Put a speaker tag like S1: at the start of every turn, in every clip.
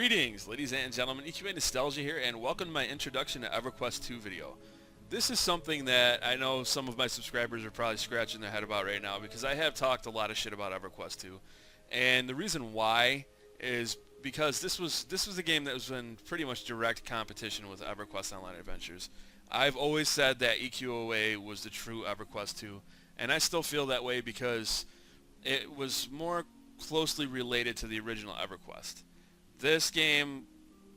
S1: Greetings, ladies and gentlemen, EQA Nostalgia here, and welcome to my introduction to EverQuest 2 video. This is something that I know some of my subscribers are probably scratching their head about right now, because I have talked a lot of shit about EverQuest 2. And the reason why is because this was a game that was in pretty much direct competition with EverQuest Online Adventures. I've always said that EQOA was the true EverQuest 2, and I still feel that way because it was more closely related to the original EverQuest. This game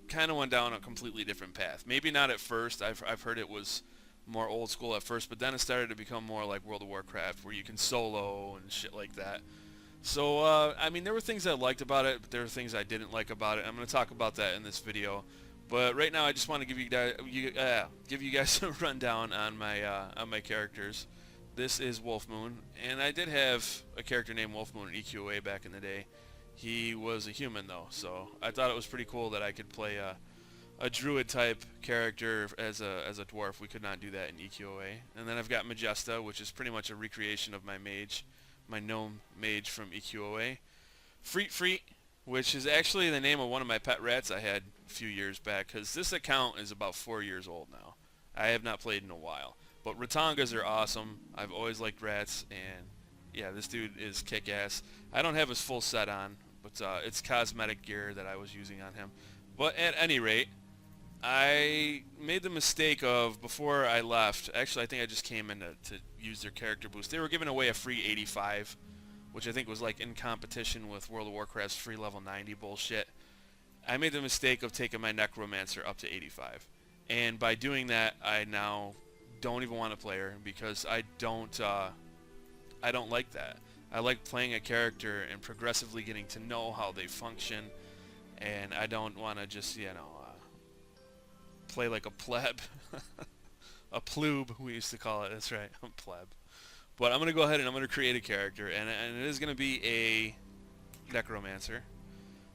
S1: kind of went down a completely different path. Maybe not at first. I've heard it was more old school at first, but then it started to become more like World of Warcraft, where you can solo and shit like that. So, I mean, there were things I liked about it, but there were things I didn't like about it. I'm going to talk about that in this video. But right now, I just want to give you guys a rundown on my characters. This is Wolfmoon, and I did have a character named Wolfmoon in EQOA back in the day. He was a human though, so I thought it was pretty cool that I could play a druid type character as a dwarf. We could not do that in EQOA. And then I've got Majesta, which is pretty much a recreation of my mage, my gnome mage from EQOA. Freet, which is actually the name of one of my pet rats I had a few years back, because this account is about 4 years old now. I have not played in a while. But Ratongas are awesome. I've always liked rats, and yeah, this dude is kick-ass. I don't have his full set on, but it's cosmetic gear that I was using on him. But at any rate, I made the mistake of, before I left, actually I think I just came in to use their character boost. They were giving away a free 85, which I think was like in competition with World of Warcraft's free level 90 bullshit. I made the mistake of taking my Necromancer up to 85. And by doing that, I now don't even want to play her, because I don't like that. I like playing a character and progressively getting to know how they function, and I don't want to just, play like a pleb. A ploob, we used to call it. That's right, a pleb. But I'm going to go ahead and I'm going to create a character, and it is going to be a Necromancer.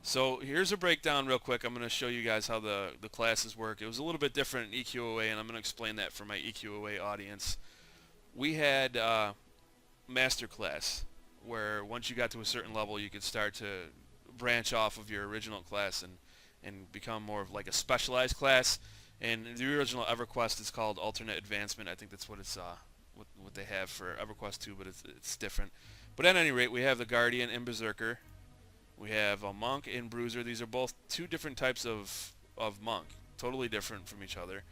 S1: So here's a breakdown real quick. I'm going to show you guys how the classes work. It was a little bit different in EQOA, and I'm going to explain that for my EQOA audience. We had Master Class, where once you got to a certain level, you could start to branch off of your original class and become more of like a specialized class. And the original EverQuest is called Alternate Advancement. I think that's what it's what they have for EverQuest 2, but it's different. But at any rate, we have the Guardian and Berserker. We have a Monk and Bruiser. These are both two different types of Monk, totally different from each other.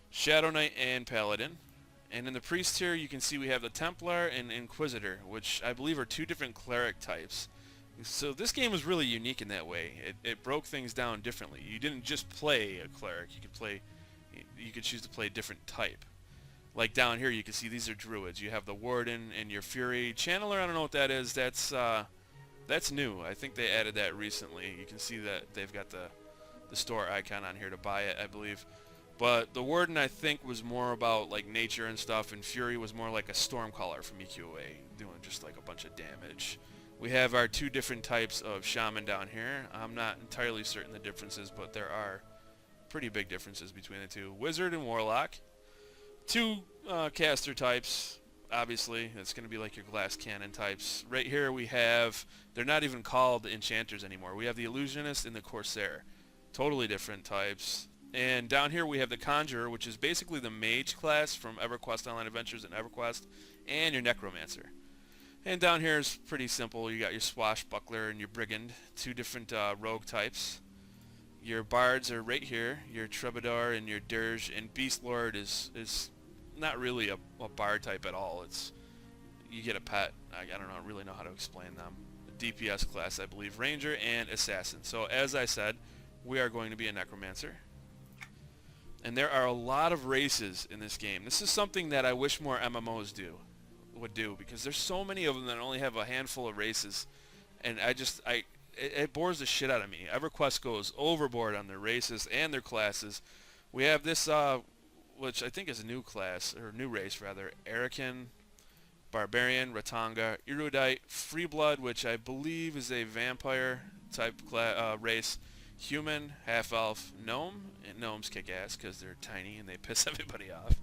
S1: Shadow Knight and Paladin. And in the Priest tier, you can see we have the Templar and Inquisitor, which I believe are two different cleric types. So this game was really unique in that way. It broke things down differently. You didn't just play a cleric. You could choose to play a different type. Like down here, you can see these are druids. You have the Warden and your Fury. Channeler, I don't know what that is. That's new. I think they added that recently. You can see that they've got the store icon on here to buy it, I believe. But the Warden, I think, was more about like nature and stuff, and Fury was more like a Stormcaller from EQOA, doing just like a bunch of damage. We have our two different types of Shaman down here. I'm not entirely certain the differences, but there are pretty big differences between the two. Wizard and Warlock. Two caster types, obviously. It's going to be like your glass cannon types. Right here we have, they're not even called enchanters anymore. We have the Illusionist and the Corsair. Totally different types. And down here we have the Conjurer, which is basically the mage class from EverQuest Online Adventures and EverQuest, and your Necromancer. And down here is pretty simple. You got your Swashbuckler and your Brigand, two different rogue types. Your Bards are right here, your Troubadour and your Dirge, and Beast Lord is not really a Bard type at all. You get a pet. I don't really know how to explain them. A DPS class, I believe. Ranger and Assassin. So as I said, we are going to be a Necromancer. And there are a lot of races in this game. This is something that I wish more MMOs would do, because there's so many of them that only have a handful of races, and it bores the shit out of me. EverQuest goes overboard on their races and their classes. We have this, which I think is a new class, or new race rather, Arakan, Barbarian, Ratanga, Erudite, Freeblood, which I believe is a vampire type race, Human, Half-Elf, Gnome, and Gnomes kick ass because they're tiny and they piss everybody off.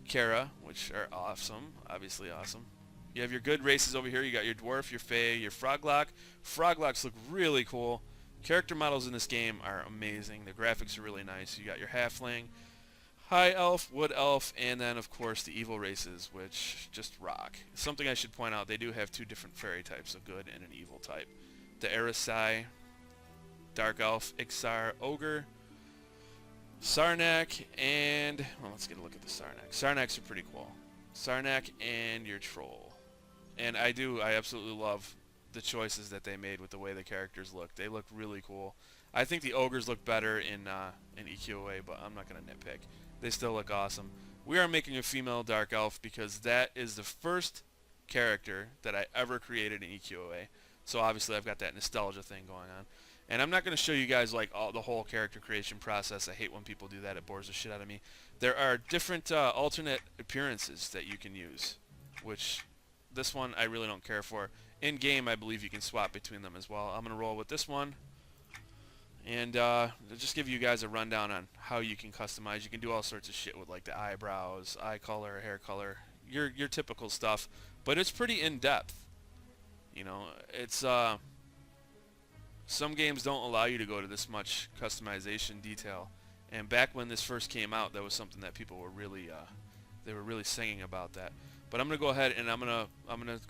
S1: Kara, which are awesome, obviously awesome. You have your good races over here. You got your Dwarf, your Fae, your Froglock. Froglocks look really cool. Character models in this game are amazing. The graphics are really nice. You got your halfling, high elf, wood elf, and then of course the evil races, which just rock. Something I should point out, they do have two different fairy types, a good and an evil type. The Erisai, dark elf, Ixar, ogre, Sarnak, and, well, let's get a look at the Sarnak. Sarnaks are pretty cool. Sarnak and your troll. And I absolutely love the choices that they made with the way the characters look. They look really cool. I think the ogres look better in EQOA, but I'm not going to nitpick. They still look awesome. We are making a female dark elf because that is the first character that I ever created in EQOA. So obviously I've got that nostalgia thing going on. And I'm not going to show you guys like the whole character creation process. I hate when people do that. It bores the shit out of me. There are different alternate appearances that you can use, which this one I really don't care for. In game, I believe you can swap between them as well. I'm going to roll with this one. And just give you guys a rundown on how you can customize. You can do all sorts of shit with like the eyebrows, eye color, hair color, your typical stuff. But it's pretty in-depth. You know, it's some games don't allow you to go to this much customization detail. And back when this first came out, that was something that people were really they were really singing about that. But I'm gonna go ahead and I'm gonna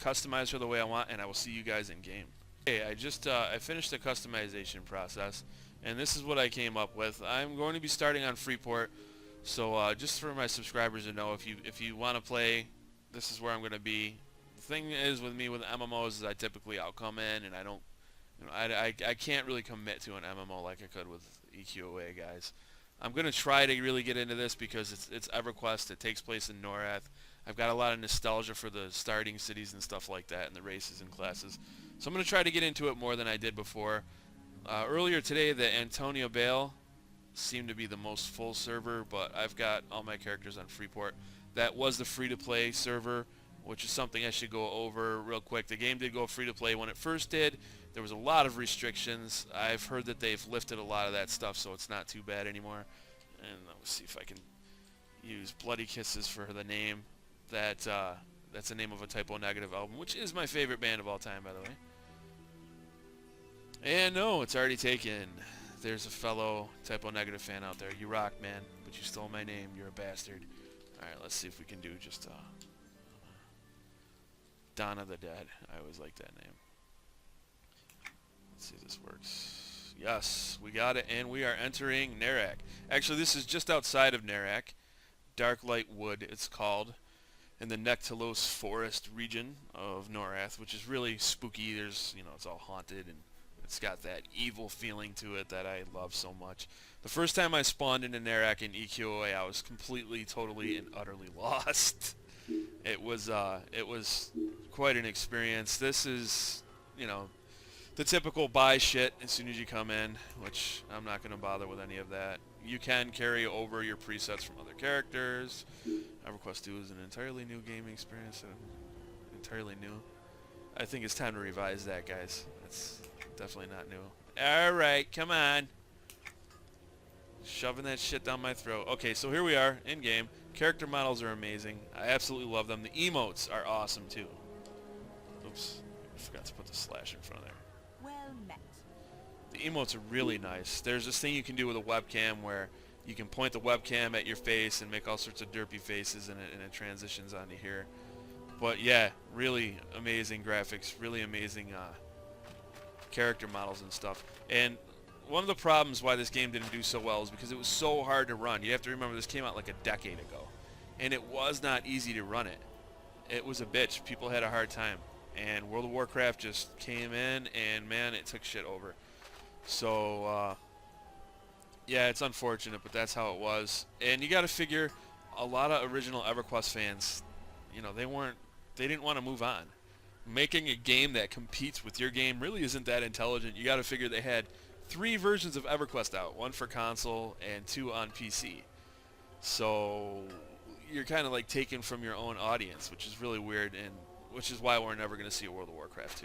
S1: customize her the way I want, and I will see you guys in game. Okay, I finished the customization process, and this is what I came up with. I'm going to be starting on Freeport, so just for my subscribers to know, if you want to play, this is where I'm gonna be. The thing is with me with MMOs is I typically come in and I don't, you know, I can't really commit to an MMO like I could with EQOA guys. I'm gonna try to really get into this because it's EverQuest. It takes place in Norrath. I've got a lot of nostalgia for the starting cities and stuff like that and the races and classes. So I'm going to try to get into it more than I did before. Earlier today, the Antonio Bale seemed to be the most full server, but I've got all my characters on Freeport. That was the free-to-play server, which is something I should go over real quick. The game did go free-to-play. When it first did, there was a lot of restrictions. I've heard that they've lifted a lot of that stuff, so it's not too bad anymore. And let's see if I can use Bloody Kisses for the name. That's the name of a Typo Negative album, which is my favorite band of all time, by the way. And no, it's already taken. There's a fellow Typo Negative fan out there. You rock, man, but you stole my name. You're a bastard. Alright, let's see if we can do just Dawn of the Dead. I always like that name. Let's see if this works. Yes, we got it, and we are entering Norrath. Actually, this is just outside of Norrath. Dark Light Wood, it's called. In the Nectalos Forest region of Norrath, which is really spooky. There's, you know, it's all haunted and it's got that evil feeling to it that I love so much. The first time I spawned into Norrath in EQOA, I was completely, totally, and utterly lost. It was quite an experience. This is, you know, the typical buy shit as soon as you come in, which I'm not going to bother with any of that. You can carry over your presets from other characters. EverQuest 2 is an entirely new gaming experience. Entirely new. I think it's time to revise that, guys. It's definitely not new. Alright, come on. Shoving that shit down my throat. Okay, so here we are, in-game. Character models are amazing. I absolutely love them. The emotes are awesome, too. Oops. I forgot to put the slash in front of there.
S2: Well met.
S1: The emotes are really nice. There's this thing you can do with a webcam where you can point the webcam at your face and make all sorts of derpy faces, and it transitions onto here. But yeah, really amazing graphics, really amazing character models and stuff. And one of the problems why this game didn't do so well is because it was so hard to run. You have to remember this came out like a decade ago, and it was not easy to run it. It was a bitch. People had a hard time. And World of Warcraft just came in, and man, it took shit over. So, yeah, it's unfortunate, but that's how it was. And you got to figure, a lot of original EverQuest fans, you know, they didn't want to move on. Making a game that competes with your game really isn't that intelligent. You got to figure they had 3 versions of EverQuest out, 1 for console and 2 on PC. So you're kind of like taken from your own audience, which is really weird, and which is why we're never going to see a World of Warcraft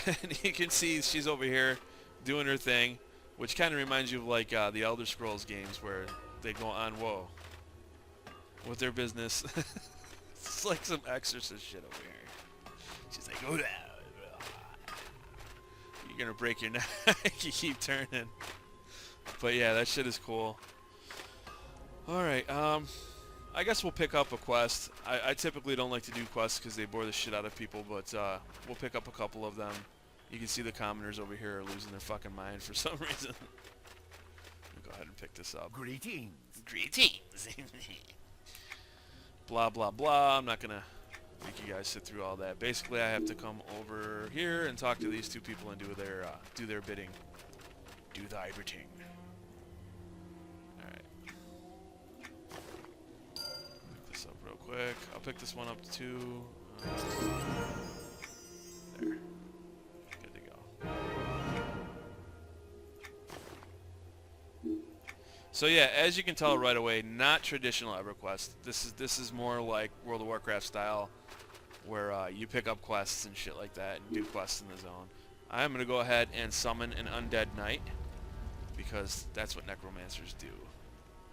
S1: 2. And you can see she's over here doing her thing, which kind of reminds you of like the Elder Scrolls games where they go on whoa with their business. It's like some Exorcist shit over here. She's like, oh, you you're gonna break your neck. You keep turning. But yeah, that shit is cool. Alright, I guess we'll pick up a quest. I typically don't like to do quests because they bore the shit out of people, but we'll pick up a couple of them. You can see the commoners over here are losing their fucking mind for some reason. We'll go ahead and pick this up.
S2: Greetings.
S1: Greetings. Blah, blah, blah. I'm not going to make you guys sit through all that. Basically, I have to come over here and talk to these two people and do their bidding. Do thy bidding. Real quick. I'll pick this one up too. There. Good to go. So yeah, as you can tell right away, not traditional EverQuest. This is more like World of Warcraft style, where you pick up quests and shit like that and do quests in the zone. I'm gonna go ahead and summon an undead knight because that's what necromancers do.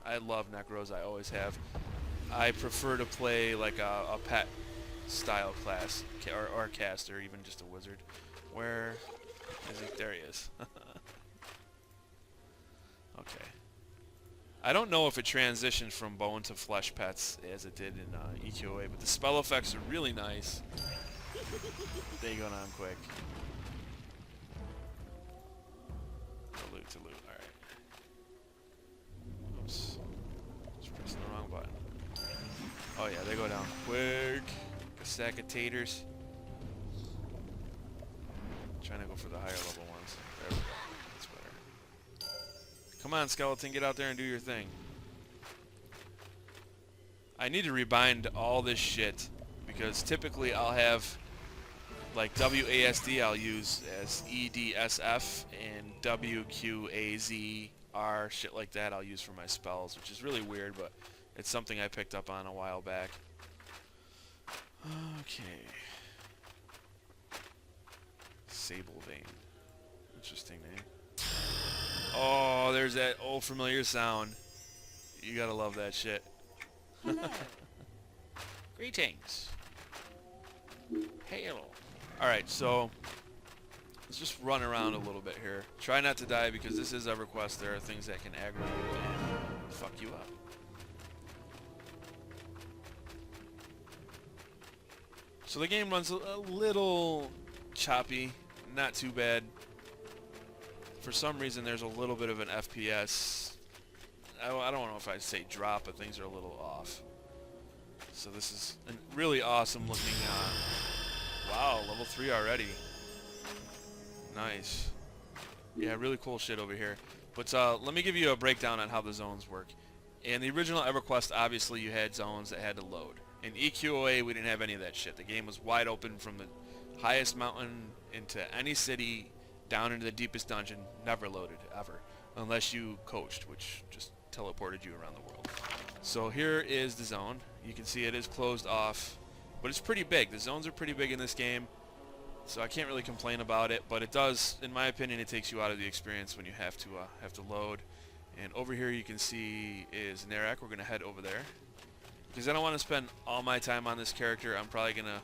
S1: I love necros. I always have. I prefer to play like a pet style class or a caster, even just a wizard. Where is he? There he is. Okay. I don't know if it transitioned from bone to flesh pets as it did in EQOA, but the spell effects are really nice. They go on quick. To loot, to loot. Alright. Oops. Just pressing the wrong button. Oh yeah, they go down quick. A sack of taters. Trying to go for the higher level ones. There we go. That's better. Come on, skeleton, get out there and do your thing. I need to rebind all this shit because typically I'll have like WASD I'll use as EDSF and WQAZR, shit like that I'll use for my spells, which is really weird, but it's something I picked up on a while back. Okay. Sable Vein. Interesting name. Oh, there's that old familiar sound. You gotta love that shit. Greetings. Hail. Alright, so let's just run around a little bit here. Try not to die because this is EverQuest. There are things that can aggro you and fuck you up. So the game runs a little choppy, not too bad. For some reason there's a little bit of an FPS. I don't know if I'd say drop, but things are a little off. So this is a really awesome looking, wow, level 3 already. Nice. Yeah, really cool shit over here. But let me give you a breakdown on how the zones work. In the original EverQuest, obviously you had zones that had to load. In EQOA, we didn't have any of that shit. The game was wide open from the highest mountain into any city, down into the deepest dungeon, never loaded, ever. Unless you coached, which just teleported you around the world. So here is the zone. You can see it is closed off, but it's pretty big. The zones are pretty big in this game, so I can't really complain about it, but it does, in my opinion, it takes you out of the experience when you have to load. And over here you can see is Norrath. We're going to head over there. Because I don't want to spend all my time on this character, I'm probably going to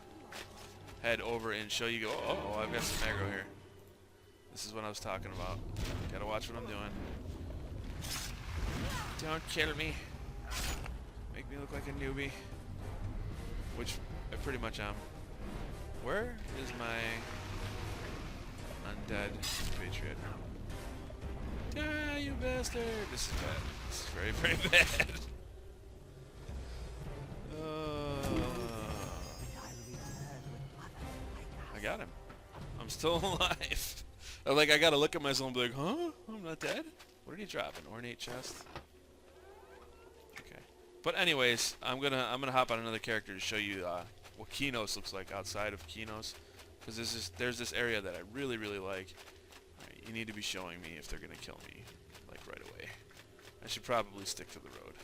S1: head over and show you. Oh, I've got some aggro here. This is what I was talking about. Gotta watch what I'm doing. Don't kill me. Make me look like a newbie. Which I pretty much am. Where is my undead patriot? Ah, you bastard! This is bad. This is very, very bad. I got him. I'm still alive. I gotta look at myself and be like, huh? I'm not dead? What did he drop? An ornate chest? Okay. But anyways, I'm gonna hop on another character to show you what Kinos looks like outside of Kinos. Because there's this area that I really, really like. Right, you need to be showing me if they're gonna kill me, like right away. I should probably stick to the road.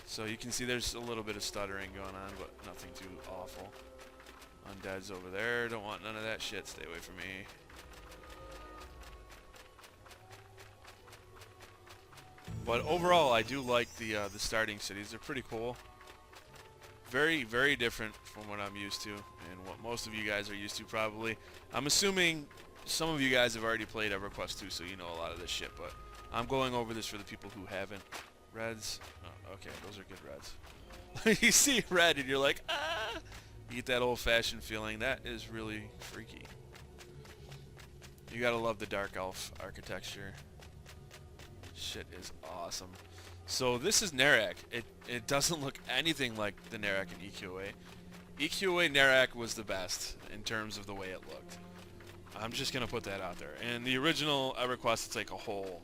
S1: So you can see there's a little bit of stuttering going on, but nothing too awful. Undead's over there. Don't want none of that shit. Stay away from me. But overall, I do like the starting cities. They're pretty cool. Very, very different from what I'm used to and what most of you guys are used to probably. I'm assuming some of you guys have already played EverQuest 2, so you know a lot of this shit, but I'm going over this for the people who haven't. Reds. Oh, okay, those are good reds. You see red and you're like, ah! You get that old-fashioned feeling. That is really freaky. You gotta love the Dark Elf architecture. Shit is awesome. So this is Norrath. It doesn't look anything like the Norrath in EQA. EQA Norrath was the best in terms of the way it looked. I'm just gonna put that out there. And the original EverQuest, it's like a hole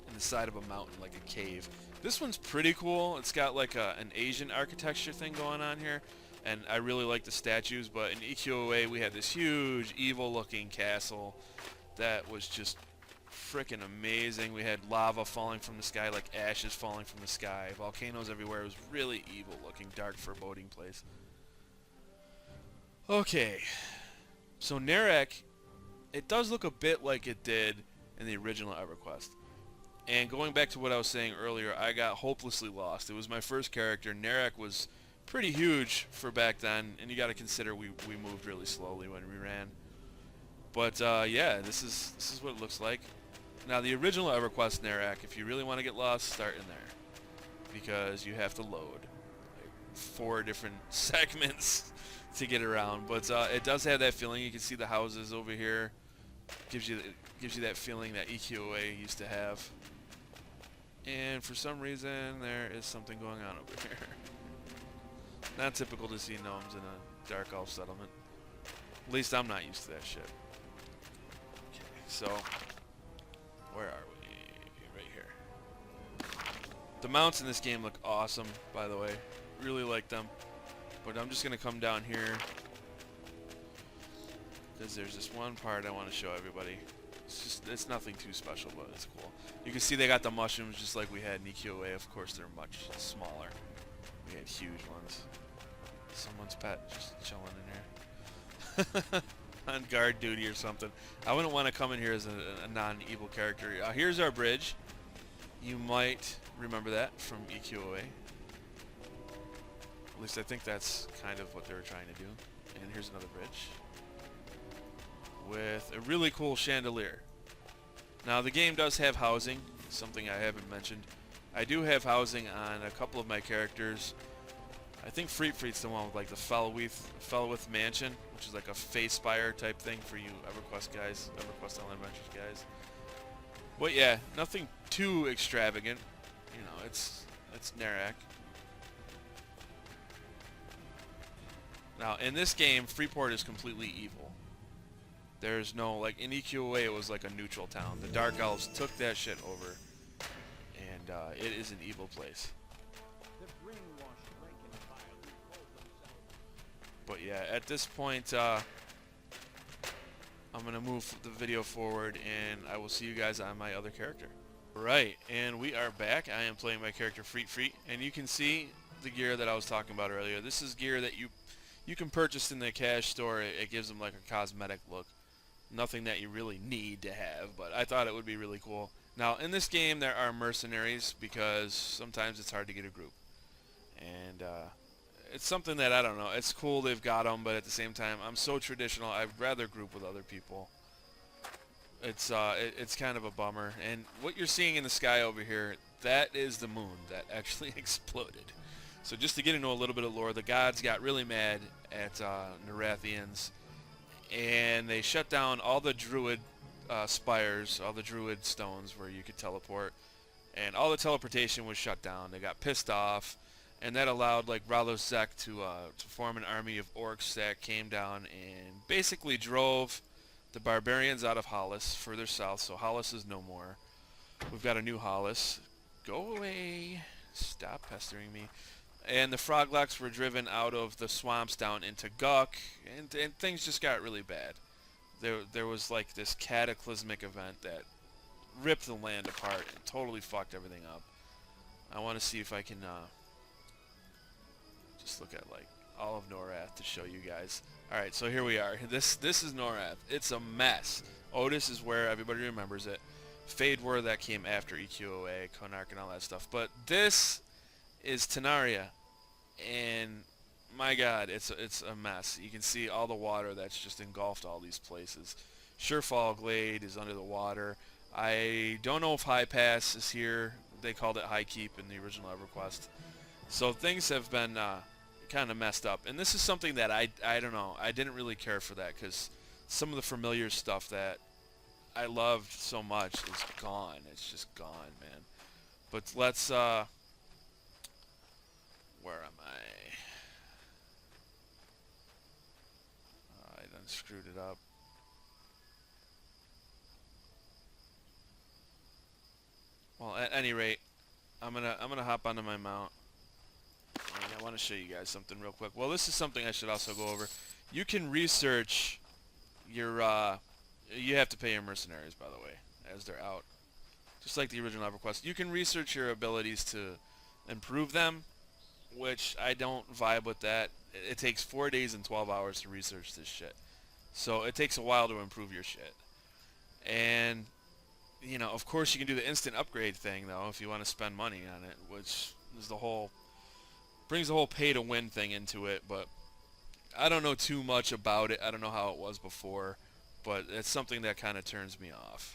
S1: in the side of a mountain, like a cave. This one's pretty cool. It's got like an Asian architecture thing going on here, and I really like the statues. But in EQA, we had this huge, evil-looking castle that was just freaking amazing. We had lava falling from the sky, like ashes falling from the sky, volcanoes everywhere. It was really evil looking, dark, foreboding place. Okay, so Norrath, it does look a bit like it did in the original EverQuest. And going back to what I was saying earlier, I got hopelessly lost. It was my first character. Norrath was pretty huge for back then, and you got to consider we moved really slowly when we ran. But yeah, this is what it looks like. Now, the original EverQuest Norrath, if you really want to get lost, start in there. Because you have to load like 4 different segments to get around. But it does have that feeling. You can see the houses over here. Gives you that feeling that EQOA used to have. And for some reason, there is something going on over here. Not typical to see gnomes in a Dark Elf settlement. At least I'm not used to that shit. Okay, so... where are we? Right here. The mounts in this game look awesome, by the way. Really like them. But I'm just going to come down here, because there's this one part I want to show everybody. It's nothing too special, but it's cool. You can see they got the mushrooms just like we had in EQOA. Of course, they're much smaller. We had huge ones. Someone's pet just chilling in here. On guard duty or something. I wouldn't want to come in here as a non-evil character. Here's our bridge. You might remember that from EQOA. At least I think that's kind of what they were trying to do. And here's another bridge with a really cool chandelier. Now, the game does have housing, something I haven't mentioned. I do have housing on a couple of my characters. I think Freet's the one with like the Fellwith Mansion, which is like a face spire type thing for you EverQuest guys, EverQuest Online Adventures guys. But yeah, nothing too extravagant. You know, it's Norrath. Now, in this game, Freeport is completely evil. There's no, like, in EQOA it was like a neutral town. The Dark Elves took that shit over, and it is an evil place. But yeah, at this point, I'm going to move the video forward, and I will see you guys on my other character. Right, and we are back. I am playing my character Freet, and you can see the gear that I was talking about earlier. This is gear that you can purchase in the cash store. It gives them like a cosmetic look. Nothing that you really need to have, but I thought it would be really cool. Now, in this game, there are mercenaries because sometimes it's hard to get a group. And it's something that, I don't know, it's cool they've got them, but at the same time, I'm so traditional, I'd rather group with other people. It's kind of a bummer. And what you're seeing in the sky over here, that is the moon that actually exploded. So just to get into a little bit of lore, the gods got really mad at Norrathians, and they shut down all the druid spires, all the druid stones where you could teleport, and all the teleportation was shut down. They got pissed off, and that allowed like Ralosek to form an army of orcs that came down and basically drove the barbarians out of Hollis further south. So Hollis is no more. We've got a new Hollis. Go away. Stop pestering me. And the Froglocks were driven out of the swamps down into Guk, and things just got really bad. There was like this cataclysmic event that ripped the land apart and totally fucked everything up. I want to see if I can just look at like all of Norrath to show you guys. All right, so here we are. This is Norrath. It's a mess. Otis is where everybody remembers it. Fadewar, that came after EQOA, Konark, and all that stuff. But this is Tenaria, and my God, it's a mess. You can see all the water that's just engulfed all these places. Surefall Glade is under the water. I don't know if High Pass is here. They called it High Keep in the original EverQuest. So things have been kind of messed up. And this is something that I don't know. I didn't really care for that because some of the familiar stuff that I loved so much is gone. It's just gone, man. But let's, where am I? I done screwed it up. Well, at any rate, I'm gonna hop onto my mount. And I want to show you guys something real quick. Well, this is something I should also go over. You can research your, you have to pay your mercenaries, by the way, as they're out. Just like the original EverQuest. You can research your abilities to improve them, which I don't vibe with that. It takes 4 days and 12 hours to research this shit. So it takes a while to improve your shit. And, you know, of course you can do the instant upgrade thing, though, if you want to spend money on it, which is the whole, brings the whole pay-to-win thing into it, but I don't know too much about it. I don't know how it was before, but it's something that kind of turns me off.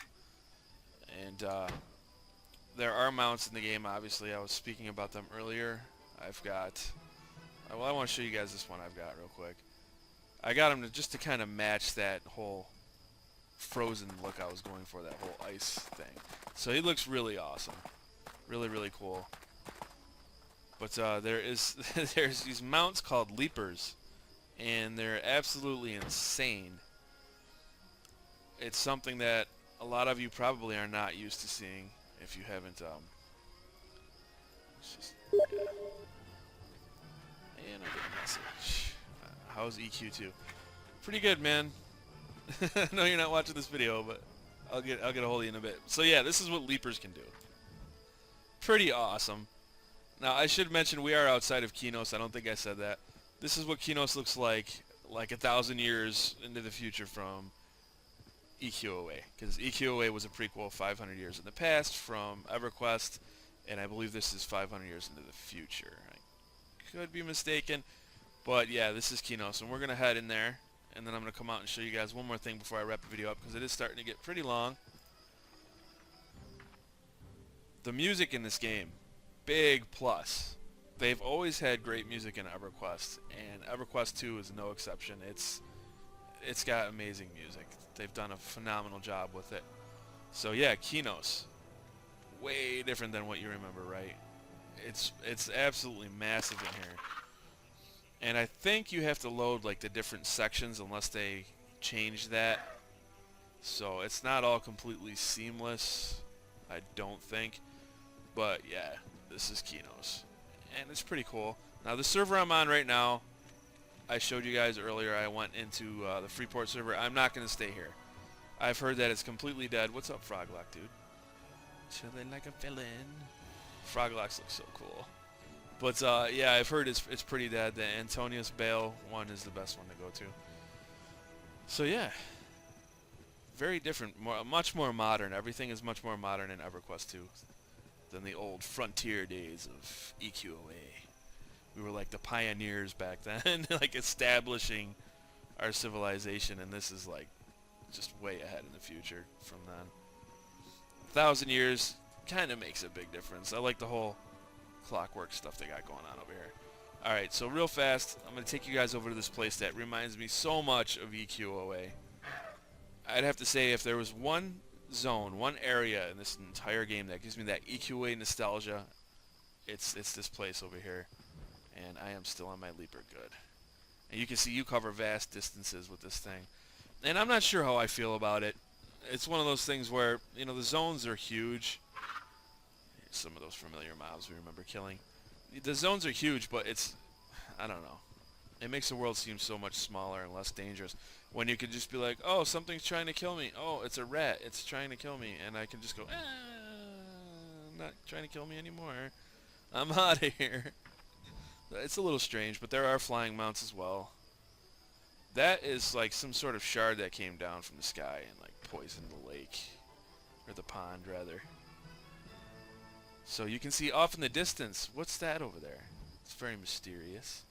S1: And there are mounts in the game, obviously. I was speaking about them earlier. I've got, well, I want to show you guys this one I've got real quick. I got him just to kind of match that whole frozen look I was going for, that whole ice thing. So he looks really awesome. Really, really cool. But there's these mounts called leapers, and they're absolutely insane. It's something that a lot of you probably are not used to seeing if you haven't. And I get a message. How's EQ2? Pretty good, man. I know you're not watching this video, but I'll get a hold of you in a bit. So yeah, this is what leapers can do. Pretty awesome. Now I should mention we are outside of Kinos. I don't think I said that. This is what Kinos looks like 1,000 years into the future from EQOA, because EQOA was a prequel 500 years in the past from EverQuest, and I believe this is 500 years into the future. I could be mistaken, but yeah, this is Kinos, and we're going to head in there, and then I'm going to come out and show you guys one more thing before I wrap the video up, because it is starting to get pretty long. The music in this game, big plus. They've always had great music in EverQuest, and EverQuest 2 is no exception. It's got amazing music. They've done a phenomenal job with it. So yeah, Kinos, way different than what you remember, right? It's absolutely massive in here. And I think you have to load like the different sections unless they change that. So it's not all completely seamless, I don't think. But yeah, this is Kinos. And it's pretty cool. Now the server I'm on right now, I showed you guys earlier, I went into the Freeport server. I'm not going to stay here. I've heard that it's completely dead. What's up, Froglock, dude? Chilling like a villain. Froglocks look so cool. But yeah, I've heard it's pretty dead. The Antonius Bale one is the best one to go to. So yeah, very different, much more modern. Everything is much more modern in EverQuest 2 than the old frontier days of EQOA. We were like the pioneers back then, like establishing our civilization, and this is like just way ahead in the future from then. 1,000 years kind of makes a big difference. I like the whole clockwork stuff they got going on over here. Alright, so real fast, I'm going to take you guys over to this place that reminds me so much of EQOA. I'd have to say if there was one zone, one area in this entire game that gives me that EQOA nostalgia, it's this place over here. And I am still on my leaper good. And you can see you cover vast distances with this thing. And I'm not sure how I feel about it. It's one of those things where, you know, the zones are huge. Here's some of those familiar mobs we remember killing. The zones are huge, but it's, I don't know. It makes the world seem so much smaller and less dangerous. When you could just be like, oh, something's trying to kill me. Oh, it's a rat. It's trying to kill me. And I can just go, not trying to kill me anymore. I'm out of here. It's a little strange, but there are flying mounts as well. That is like some sort of shard that came down from the sky and like poisoned the lake. Or the pond, rather. So you can see off in the distance, what's that over there? It's very mysterious.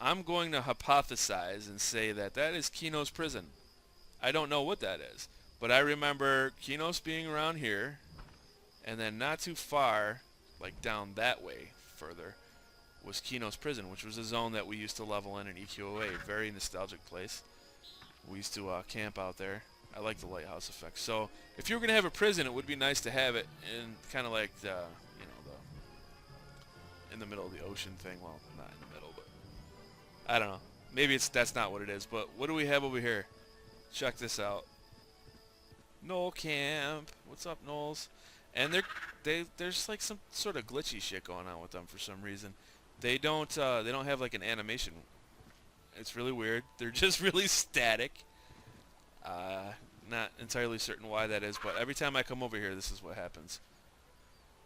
S1: I'm going to hypothesize and say that that is Kino's prison. I don't know what that is, but I remember Kino's being around here, and then not too far, like down that way further, was Kino's prison, which was a zone that we used to level in EQOA. Very nostalgic place. We used to camp out there. I like the lighthouse effect. So if you were gonna have a prison, it would be nice to have it in kind of like the, you know, the in the middle of the ocean thing. Well, not in the middle, but I don't know. Maybe that's not what it is. But what do we have over here? Check this out. Knoll camp. What's up, Knolls? And there's like some sort of glitchy shit going on with them for some reason. They don't have like an animation. It's really weird. They're just really static. Not entirely certain why that is, but every time I come over here, this is what happens.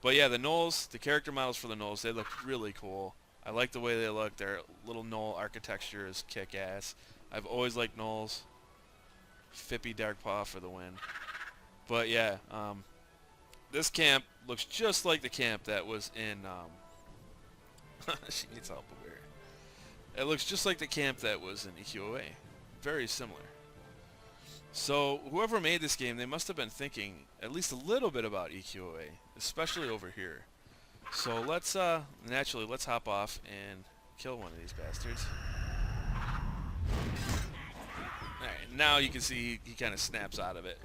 S1: But yeah, the Knolls, the character models for the Knolls, they look really cool. I like the way they look. Their little Knoll architecture is kick-ass. I've always liked Knolls. Fippy Darkpaw for the win. But yeah, this camp looks just like the camp that was in, she needs help over here. It looks just like the camp that was in EQOA. Very similar. So whoever made this game, they must have been thinking at least a little bit about EQOA, especially over here. So let's naturally let's hop off and kill one of these bastards. Alright, now you can see he kind of snaps out of it.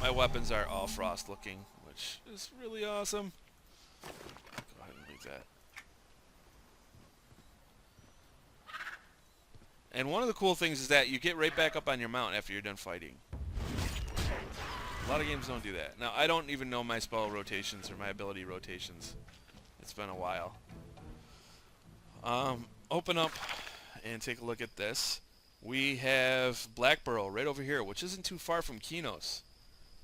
S1: My weapons are all frost looking, which is really awesome. Go ahead and leave that. And one of the cool things is that you get right back up on your mount after you're done fighting. A lot of games don't do that. Now, I don't even know my spell rotations or my ability rotations. It's been a while. Open up and take a look at this. We have Blackburrow right over here, which isn't too far from Kinos.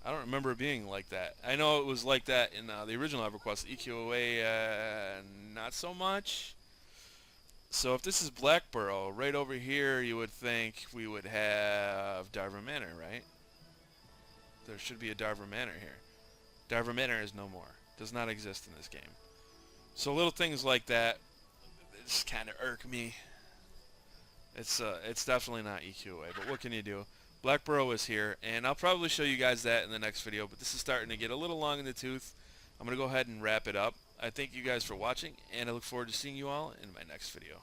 S1: I don't remember it being like that. I know it was like that in the original EverQuest. EQOA, not so much. So if this is Blackburrow, right over here you would think we would have Darver Manor, right? There should be a Darver Manor here. Darver Manor is no more. Does not exist in this game. So little things like that just kind of irk me. It's definitely not EQOA, but what can you do? Blackburrow is here, and I'll probably show you guys that in the next video, but this is starting to get a little long in the tooth. I'm going to go ahead and wrap it up. I thank you guys for watching, and I look forward to seeing you all in my next video.